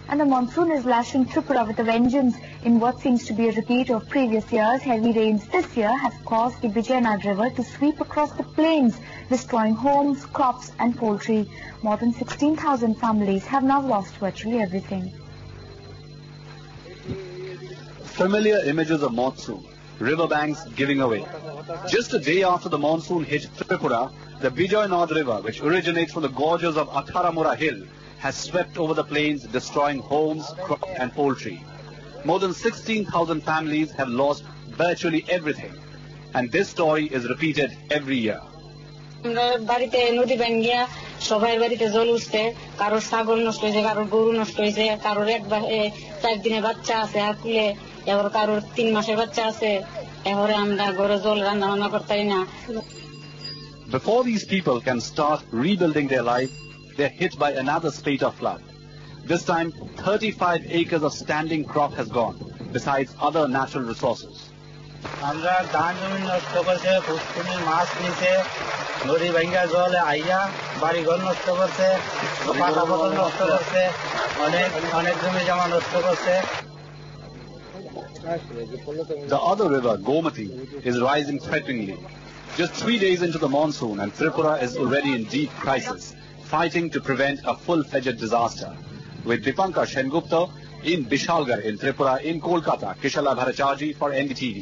And the monsoon is lashing Tripura with a vengeance. In what seems to be a repeat of previous years, heavy rains this year have caused the Vijayanad River to sweep across the plains, destroying homes, crops and poultry. More than 16,000 families have now lost virtually everything. Familiar images of monsoon, riverbanks giving away. Just a day after the monsoon hit Tripura, the Vijayanad River, which originates from the gorges of Atharamura Hill, has swept over the plains, destroying homes, crops and poultry. More than 16,000 families have lost virtually everything. And this story is repeated every year. বাড়িতে নদী ভাঙ্গিয়া সবাই বাড়িতে জল উঠছে, কারোর ছাগল নষ্ট হয়েছে, কারোর গরু নষ্ট হয়েছে, কারোর 4 দিনের বাচ্চা আছে হাকুলে, এবার কারোর 3 মাসের বাচ্চা আছে, এবারে আমরা ঘরে জল রান্না বান্না করতেই না। Before these people can start rebuilding their life, they're hit by another spate of flood. This time, 35 acres of standing crop has gone, besides other natural resources. আমরা ধান জমি নষ্ট করছে, পুষ্কুনি মাছ নিছে, নদী ভাঙ্গা জলে আইয়া বাড়ি ঘর নষ্ট করছে, পাতা পতন নষ্ট করছে, অনেক জমি জমা নষ্ট করছে। The other river, Gomati, is rising threateningly. Just 3 days into the monsoon and Tripura is already in deep crisis, fighting to prevent a full-fledged disaster. With Dipankar Sengupta in Bishalgarh in Tripura, in Kolkata, Kishala Bhattacharjee for NDTV.